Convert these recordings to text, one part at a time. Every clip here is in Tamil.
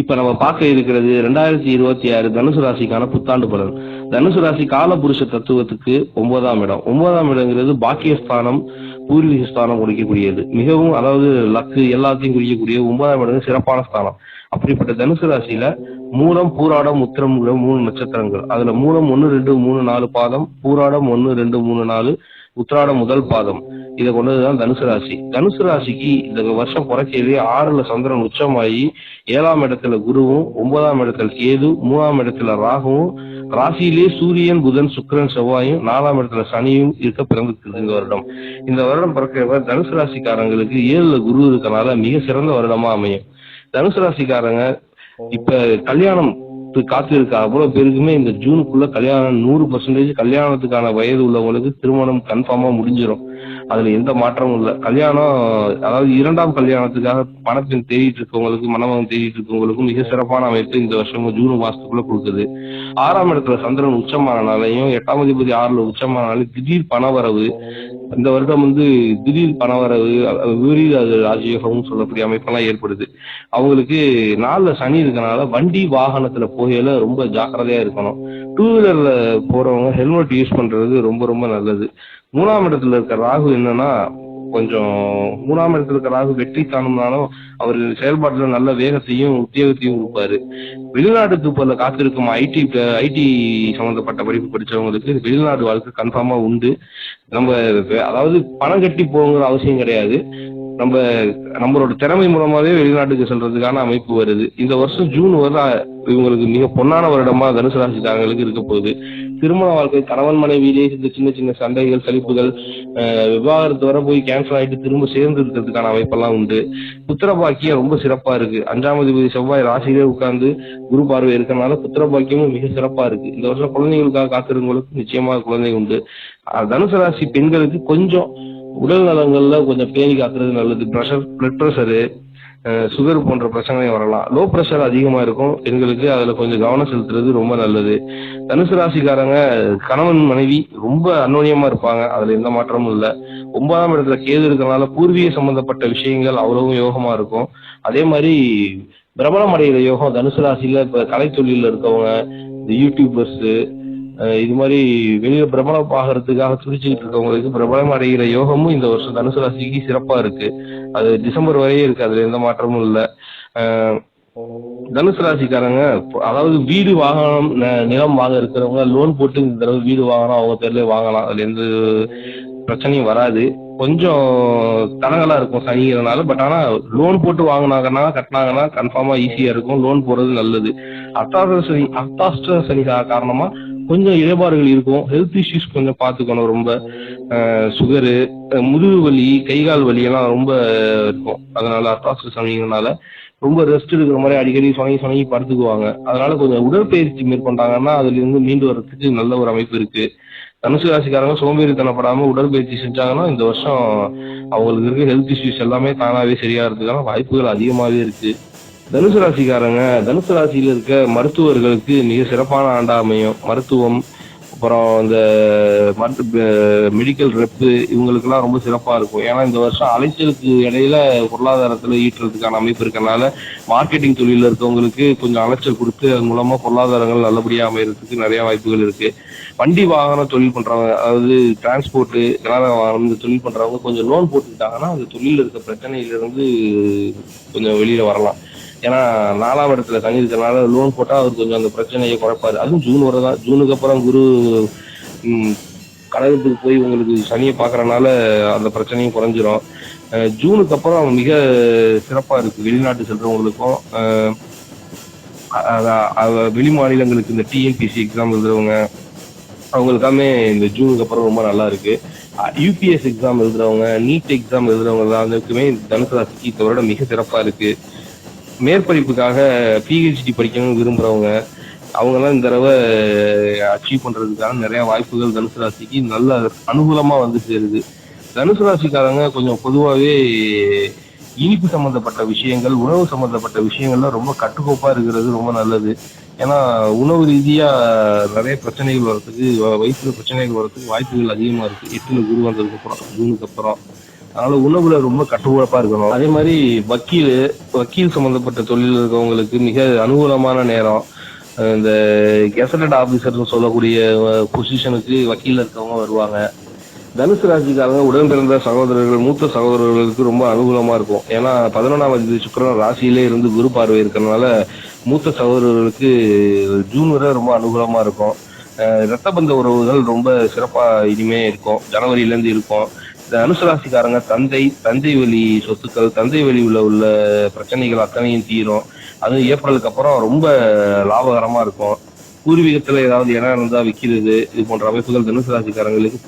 இப்ப நம்ம பார்க்க இருக்கிறது 2026 தனுசு ராசிக்கான புத்தாண்டு பலன். தனுசு ராசி கால புருஷ தத்துவத்துக்கு 9ஆம் இடம். 9ஆம் இடங்கிறது பாக்கியஸ்தானம், பூர்வீக ஸ்தானம் குறிக்கக்கூடியது. மிகவும், அதாவது லக்கு எல்லாத்தையும் குறிக்கக்கூடிய 9ஆம் இடம் சிறப்பான ஸ்தானம். அப்படிப்பட்ட தனுசு ராசியில மூலம், பூராடம், உத்திரம் 3 நட்சத்திரங்கள். அதுல மூலம் 1 2 3 4 பாதம், பூராடம் 1 2 3 4, உத்திராடம் முதல் பாதம். இதை கொண்டதுதான் தனுசு ராசி. தனுசு ராசிக்கு இந்த வருஷம் பிறக்கையிலேயே 6ல சந்திரன் உச்சமாகி 7ஆம் இடத்துல குருவும், 9ஆம் இடத்துல கேது, 3ஆம் இடத்துல ராகுவும், ராசியிலே சூரியன், புதன், சுக்கிரன், செவ்வாயும், 4ஆம் இடத்துல சனியும் இருக்க பிறந்திருக்கு இந்த வருடம். இந்த வருடம் பிறக்க தனுசு ராசிக்காரங்களுக்கு 7ல குரு இருக்கனால மிக சிறந்த வருடமா அமையும். தனுசு ராசிக்காரங்க இப்ப கல்யாணம் காத்து இருக்க அவ்வளவு பேருக்குமே இந்த ஜூனுக்குள்ள கல்யாணம் 100% கல்யாணத்துக்கான வயது உள்ளவங்களுக்கு திருமணம் கன்ஃபார்மா முடிஞ்சிடும். அதுல எந்த மாற்றமும் இல்லை. கல்யாணம், அதாவது 2ஆம் கல்யாணத்துக்காக பணத்தின் தேடிட்டு இருக்கவங்களுக்கு, மணமகன் தேடிட்டு இருக்கவங்களுக்கும் மிக சிறப்பான அமைப்பு இந்த வருஷம் ஜூன் மாசத்துக்குள்ள கொடுக்குது. 6ஆம் இடத்துல சந்திரன் உச்சமானாலையும், 8ஆம் அதிபதி 6ல உச்சமானாலும் திடீர் பணவரவு இந்த வருடம் திடீர் பணவரவு, விபரீத ராஜயோகம் சொல்லக்கூடிய அமைப்பெல்லாம் ஏற்படுது. அவங்களுக்கு 4ல சனி இருக்கனால வண்டி வாகனத்துல போகையில ரொம்ப ஜாக்கிரதையா இருக்கணும். 2 வீலர்ல போறவங்க ஹெல்மெட் யூஸ் பண்றது ரொம்ப ரொம்ப நல்லது. 3ஆம் இடத்துல இருக்க ராகு என்னன்னா, கொஞ்சம் 3ஆம் இடத்துல இருக்க ராகு வெற்றி காணும்னாலும் அவர் செயல்பாட்டுல நல்ல வேகத்தையும் உத்தியோகத்தையும் கொடுப்பாரு. வெளிநாட்டுக்கு போல காத்திருக்கும் ஐடி சம்பந்தப்பட்ட படிப்பு படிச்சவங்களுக்கு வெளிநாடு வாழ்க்கை கன்ஃபார்மா உண்டு. நம்ம அதாவது பணம் கட்டி போங்கிற அவசியம் கிடையாது. நம்மளோட திறமை மூலமாவே வெளிநாட்டுக்கு செல்றதுக்கான அமைப்பு வருது. இந்த வருஷம் ஜூன் வர இவங்களுக்கு மிக பொன்னான வருடமா தனுசு ராசிக்காரங்களுக்கு இருக்க போகுது. திருமண வாழ்க்கை, கணவன் மனைவியிலே இந்த சின்ன சின்ன சண்டைகள், சலிப்புகள், விவாகரத்து வர போய் கேன்சல் ஆயிட்டு திரும்ப சேர்ந்து இருக்கிறதுக்கான அமைப்பெல்லாம் உண்டு. புத்திர பாக்கியம் ரொம்ப சிறப்பா இருக்கு. 5ஆம் அதிபதி செவ்வாய் ராசியிலே உட்கார்ந்து குரு பார்வை இருக்கனால புத்திர பாக்கியமும் மிக சிறப்பா இருக்கு. இந்த வருஷம் குழந்தைகளுக்காக காத்திருந்தவங்களுக்கு நிச்சயமாக குழந்தை உண்டு. தனுசு ராசி பெண்களுக்கு கொஞ்சம் உடல் நலங்கள்ல கொஞ்சம் பேணி காக்குறது நல்லது. பிளட் ப்ரெஷரு, சுகர் போன்ற பிரச்சனை வரலாம். லோ ப்ரெஷர் அதிகமா இருக்கும் பெண்களுக்கு, அதுல கொஞ்சம் கவனம் செலுத்துறது ரொம்ப நல்லது. தனுசு ராசிக்காரங்க கணவன் மனைவி ரொம்ப அந்யோன்யமா இருப்பாங்க, அதுல எந்த மாற்றமும் இல்லை. 9ஆம் இடத்துல கேது இருக்கனால பூர்வீக சம்பந்தப்பட்ட விஷயங்கள் அவ்வளவும் யோகமா இருக்கும். அதே மாதிரி பிரபலம் அடைகிற யோகம் தனுசு ராசியில இப்ப கலைத்தொழில இருக்கவங்க, இந்த யூடியூபர்ஸ், இது மாதிரி வெளியில பிரபலம் ஆகிறதுக்காக துடிச்சுக்கிட்டு இருக்கவங்களுக்கு பிரபலம் அடைகிற யோகமும் இந்த வருஷம் தனுசு ராசிக்கு சிறப்பா இருக்கு. அது டிசம்பர் வரையே இருக்கு, அதுல எந்த மாற்றமும் இல்லை. தனுசு ராசிக்காரங்க அதாவது வீடு வாகனம், நிலம் வாங்க இருக்கிறவங்க லோன் போட்டு இந்த தடவை வீடு வாங்கணும், அவங்க பேர்ல வாங்கலாம். அதுல எந்த பிரச்சனையும் வராது. கொஞ்சம் தடங்களா இருக்கும் சனிங்கிறதுனால. பட் ஆனா லோன் போட்டு வாங்கினாங்கன்னா கட்டினாங்கன்னா கன்ஃபார்மா ஈஸியா இருக்கும். லோன் போறது நல்லது. அர்த்தாஷ்ட சனி காரணமா கொஞ்சம் இடைபாடுகள் இருக்கும். ஹெல்த் இஷ்யூஸ் கொஞ்சம் பார்த்துக்கணும். ரொம்ப சுகரு, முதுகு வலி, கைகால் வலி எல்லாம் ரொம்ப இருக்கும். அதனால அர்த்தாஷ்ட சனிங்கிறதுனால ரொம்ப ரெஸ்ட் எடுக்கிற மாதிரி அடிக்கடி சொனங்கி படுத்துக்குவாங்க. அதனால கொஞ்சம் உடற்பயிற்சி மேற்கொண்டாங்கன்னா அதுல இருந்து மீண்டு வர்றதுக்கு நல்ல ஒரு அமைப்பு இருக்கு. தனுசு ராசிக்காரங்க சோம்பேறித்தனப்படாம உடற்பயிற்சி செஞ்சாங்கன்னா இந்த வருஷம் அவங்களுக்கு இருக்க ஹெல்த் இஷ்யூஸ் எல்லாமே தானாவே சரியாகிறதுக்கான வாய்ப்புகள் அதிகமாகவே இருக்கு. தனுசு ராசிக்காரங்க தனுசு ராசியில இருக்க மருத்துவர்களுக்கு மிக சிறப்பான ஆண்டா அமையும். மருத்துவம், அப்புறம் இந்த மெடிக்கல் ரெப்பு, இவங்களுக்கெல்லாம் ரொம்ப சிறப்பா இருக்கும். ஏன்னா இந்த வருஷம் அலைச்சலுக்கு இடையில பொருளாதாரத்துல ஈட்டுறதுக்கான அமைப்பு இருக்கனால மார்க்கெட்டிங் தொழில இருக்கவங்களுக்கு கொஞ்சம் அலைச்சல் கொடுத்து அது மூலமா பொருளாதாரங்கள் நல்லபடியா அமையறதுக்கு நிறைய வாய்ப்புகள் இருக்கு. வண்டி வாகன தொழில் பண்றவங்க, அதாவது டிரான்ஸ்போர்ட், கனரக வாகனம் இந்த தொழில் பண்றவங்க கொஞ்சம் லோன் போட்டுக்கிட்டாங்கன்னா அந்த தொழில இருக்க பிரச்சனையில இருந்து கொஞ்சம் வெளியில வரலாம். ஏன்னா 4ஆம் இடத்துல சனி இருக்கிறனால லோன் போட்டா அவர் கொஞ்சம் அந்த பிரச்சனையை குறைப்பாரு. அதுவும் ஜூன் வரதான். ஜூனுக்கு அப்புறம் குரு கடகத்துக்கு போய் உங்களுக்கு சனியை பாக்குறதுனால அந்த பிரச்சனையும் குறைஞ்சிரும். ஜூனுக்கு அப்புறம் மிக சிறப்பா இருக்கு வெளிநாட்டு செல்றவங்களுக்கும். வெளி மாநிலங்களுக்கு இந்த டிஎன்பிசி எக்ஸாம் எழுதுறவங்க அவங்களுக்காமே இந்த ஜூனுக்கு அப்புறம் ரொம்ப நல்லா இருக்கு. யூபிஎஸ் எக்ஸாம் எழுதுறவங்க, நீட் எக்ஸாம் எழுதுறவங்க எல்லாருக்குமே தனுசு ராசிக்கு இந்த வருடம் மிக சிறப்பா இருக்கு. மேற்படிப்புக்காக பிஹெச்டி படிக்கணும்னு விரும்புறவங்க அவங்கெல்லாம் இந்த தடவை அச்சீவ் பண்றதுக்கான நிறைய வாய்ப்புகள் தனுசு ராசிக்கு நல்ல அனுகூலமா சேருது. தனுசு ராசிக்காரங்க கொஞ்சம் பொதுவாகவே இனிப்பு சம்பந்தப்பட்ட விஷயங்கள், உணவு சம்பந்தப்பட்ட விஷயங்கள்லாம் ரொம்ப கட்டுக்கோப்பா இருக்கிறது ரொம்ப நல்லது. ஏன்னா உணவு ரீதியா நிறைய பிரச்சனைகள் வர்றதுக்கு, வயிற்றுல பிரச்சனைகள் வர்றதுக்கு வாய்ப்புகள் அதிகமா இருக்கு. 8ல குரு வந்ததுக்கு அப்புறம், ஜூனுக்கு அப்புறம் அதனால உணவுல ரொம்ப கட்டுக்கோப்பா இருக்கணும். அதே மாதிரி வக்கீல் சம்பந்தப்பட்ட தொழில் இருக்கவங்களுக்கு மிக அனுகூலமான நேரம். இந்த கெசட்டட் ஆபீசர்னு சொல்லக்கூடிய பொசிஷனுக்கு வக்கீல் இருக்கவங்க வருவாங்க. தனுசு ராசிக்காரங்க உடன் பிறந்த சகோதரர்கள், மூத்த சகோதரர்களுக்கு ரொம்ப அனுகூலமா இருக்கும். ஏன்னா 11ஆம் அதிபதி சுக்கிரன் ராசியிலே இருந்து குரு பார்வை இருக்கிறதுனால மூத்த சகோதரர்களுக்கு ஜூன் வரை ரொம்ப அனுகூலமா இருக்கும். இரத்த பந்த உறவுகள் ரொம்ப சிறப்பா இனிமே இருக்கும். ஜனவரியில இருந்து இருக்கும். இந்த தனுசு ராசிக்காரங்க தந்தை வழி சொத்துக்கள், தந்தை வழி உள்ள பிரச்சனைகள் அத்தனையும் தீரும். அதுவும் ஏப்ரலுக்கு அப்புறம் ரொம்ப லாபகரமா இருக்கும். பூர்வீகத்துல ஏதாவது இடம் இருந்தா விற்கிறது, இது போன்ற அமைப்புகள் தனுசு ராசிக்காரங்களுக்கு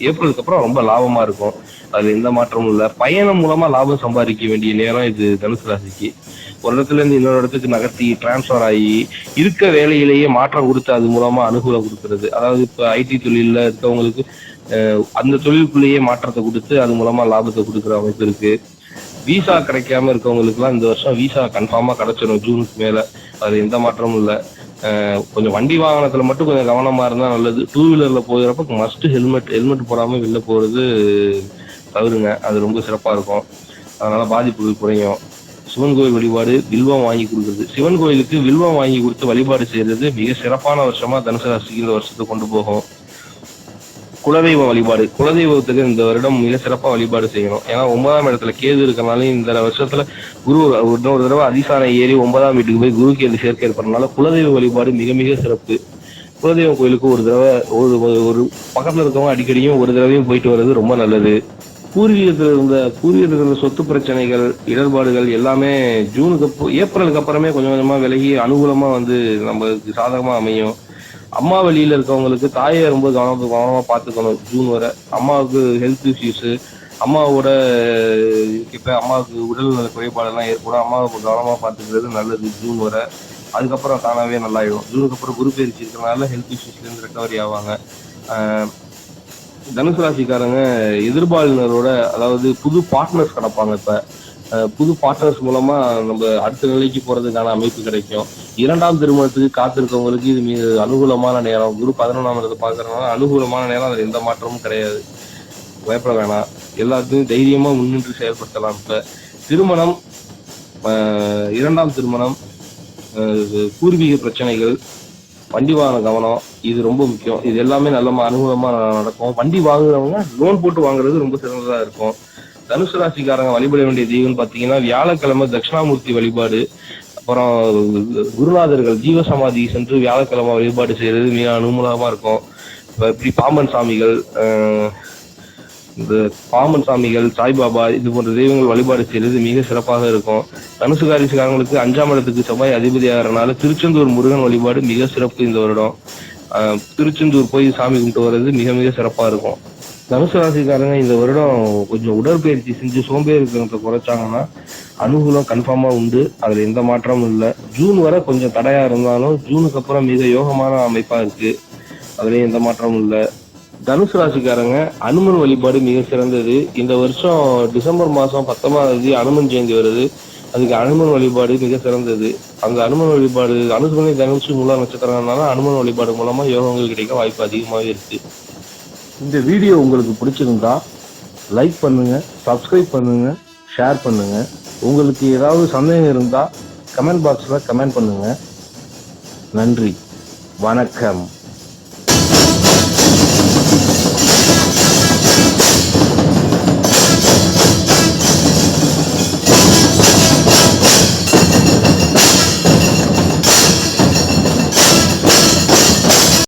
ஏப்ரலுக்கு அப்புறம் ரொம்ப லாபமா இருக்கும். அதுல எந்த மாற்றமும் இல்லை. பயணம் மூலமா லாபம் சம்பாதிக்க வேண்டிய நேரம் இது தனுசு ராசிக்கு. ஒரு இடத்துல இருந்து இன்னொரு இடத்துக்கு நகர்த்தி டிரான்ஸ்பர் ஆகி இருக்க வேலையிலேயே மாற்றம் கொடுத்து அது மூலமா அனுகூலம் கொடுக்கறது. அதாவது இப்ப ஐடி தொழில இருக்கவங்களுக்கு அந்த தொழிலுக்குள்ளேயே மாற்றத்தை கொடுத்து அது மூலமா லாபத்தை கொடுக்குற அமைப்பு இருக்கு. விசா கிடைக்காம இருக்கவங்களுக்கு எல்லாம் இந்த வருஷம் விசா கன்ஃபார்மா கிடைச்சிடும் ஜூனுக்கு மேல. அது எந்த மாற்றமும் இல்லை. கொஞ்சம் வண்டி வாகனத்துல மட்டும் கொஞ்சம் கவனமா இருந்தா நல்லது. 2 வீலர்ல போகிறப்ப மஸ்ட் ஹெல்மெட் போடாம வெளில போறது தவிருங்க. அது ரொம்ப சிறப்பா இருக்கும். அதனால பாதிப்புகள் குறையும். சிவன் கோயில் வழிபாடு, வில்வம் வாங்கி கொடுக்குறது. சிவன் கோயிலுக்கு வில்வம் வாங்கி கொடுத்து வழிபாடு செய்யறது மிக சிறப்பான வருஷமா தனுசு ராசிக்கு இந்த வருஷத்தை கொண்டு போகும். குலதெய்வ வழிபாடு, குலதெய்வத்துக்கு இந்த வருடம் மிக சிறப்பா வழிபாடு செய்யணும். ஏன்னா 9ஆம் இடத்துல கேது இருக்கனால இந்த வருஷத்துல குரு இன்னொரு தடவை அதிசாரம் ஏறி 9ஆம் வீட்டுக்கு போய் குரு கேது சேர்க்கை ஏற்படுறதுனால குலதெய்வ வழிபாடு மிக மிக சிறப்பு. குலதெய்வம் கோயிலுக்கு ஒரு தடவை ஒரு பக்கத்துல இருக்கவங்க அடிக்கடியும் ஒரு தடவையும் போயிட்டு வர்றது ரொம்ப நல்லது. பூர்வீகத்தில் இருந்த சொத்து பிரச்சனைகள், இடர்பாடுகள் எல்லாமே ஏப்ரலுக்கு அப்புறமே கொஞ்சம் கொஞ்சமா விலகி அனுகூலமா நம்மளுக்கு சாதகமா அமையும். அம்மா வழியில இருக்கவங்களுக்கு தாயை ரொம்ப கவனமா பார்த்துக்கணும் ஜூன் வரை. அம்மாவுக்கு ஹெல்த் இஷ்யூஸ், அம்மாவுக்கு உடல்நல குறைபாடெல்லாம் ஏற்படும். அம்மாவுக்கு கவனமா பார்த்துக்கிறது நல்லது ஜூன் வரை. அதுக்கப்புறம் தானாவே நல்லாயிடும். ஜூனுக்கு அப்புறம் குரு பயிற்சி இருக்கிறனால ஹெல்த் இஷ்யூஸ்ல இருந்து ரெக்கவரி ஆவாங்க. தனுசு ராசிக்காரங்க எதிர்பாலினரோட, அதாவது புது பார்ட்னர்ஸ் கிடைப்பாங்க. இப்ப புது பார்ட்னர்ஸ் மூலமா நம்ம அடுத்த நிலைக்கு போறதுக்கான அமைப்பு கிடைக்கும். 2ஆம் திருமணத்துக்கு காத்திருக்கவங்களுக்கு இது மிக அனுகூலமான நேரம். குரு 11ஆம் இடத்தை பார்க்கறதுனால அனுகூலமான நேரம். அதுல எந்த மாற்றமும் கிடையாது. பயப்பட வேணாம். எல்லாத்தையும் தைரியமா முன்னின்று செயல்படுத்தலாம். இப்ப திருமணம், 2ஆம் திருமணம், பூர்வீக பிரச்சனைகள், வண்டி வாகன கவனம், இது ரொம்ப முக்கியம். இது எல்லாமே நல்ல அனுகூலமா நடக்கும். வண்டி வாங்குறவங்க லோன் போட்டு வாங்குறது ரொம்ப சிறந்ததா இருக்கும். தனுசு ராசிக்காரங்க வழிபட வேண்டிய தெய்வம் பாத்தீங்கன்னா வியாழக்கிழமை தட்சிணாமூர்த்தி வழிபாடு, அப்புறம் குருநாதர்கள் ஜீவசமாதி சென்று வியாழக்கிழமை வழிபாடு செய்யறது மிக அனுகூலமா இருக்கும். இப்படி பாம்பன் சாமிகள், சாய்பாபா, இது போன்ற தெய்வங்கள் வழிபாடு செய்யறது மிக சிறப்பாக இருக்கும். தனுசு ராசிக்காரங்களுக்கு 5ஆம் இடத்துக்கு செவ்வாய் அதிபதி ஆகிறதுனால திருச்செந்தூர் முருகன் வழிபாடு மிக சிறப்பு இந்த வருடம். திருச்செந்தூர் போய் சாமி கும்பிட்டு வர்றது மிக மிக சிறப்பா இருக்கும். தனுசு ராசிக்காரங்க இந்த வருடம் கொஞ்சம் உடற்பயிற்சி செஞ்சு சோம்பேறித்தனத்தை குறைச்சாங்கன்னா அனுகூலம் கன்ஃபார்மா உண்டு. அதுல எந்த மாற்றமும் இல்லை. ஜூன் வரை கொஞ்சம் தடையா இருந்தாலும் ஜூனுக்கு அப்புறம் மிக யோகமான அமைப்பா இருக்கு. அதுலயும் எந்த மாற்றமும் இல்லை. தனுசு ராசிக்காரங்க அனுமன் வழிபாடு மிக சிறந்தது. இந்த வருஷம் டிசம்பர் மாசம் 19ஆம் தேதி அனுமன் ஜெயந்தி வருது. அதுக்கு அனுமன் வழிபாடு மிக சிறந்தது. அந்த அனுமன் வழிபாடு அனுமனை தனுசு மூல நட்சத்திரம்னால அனுமன் வழிபாடு மூலமா யோகங்கள் கிடைக்க வாய்ப்பு அதிகமாகவே இருக்கு. இந்த வீடியோ உங்களுக்கு பிடிச்சிருந்தா லைக் பண்ணுங்க, சப்ஸ்கிரைப் பண்ணுங்க, ஷேர் பண்ணுங்க. உங்களுக்கு ஏதாவது சந்தேகம் இருந்தா கமெண்ட் பாக்ஸ்ல கமெண்ட் பண்ணுங்க. நன்றி, வணக்கம்.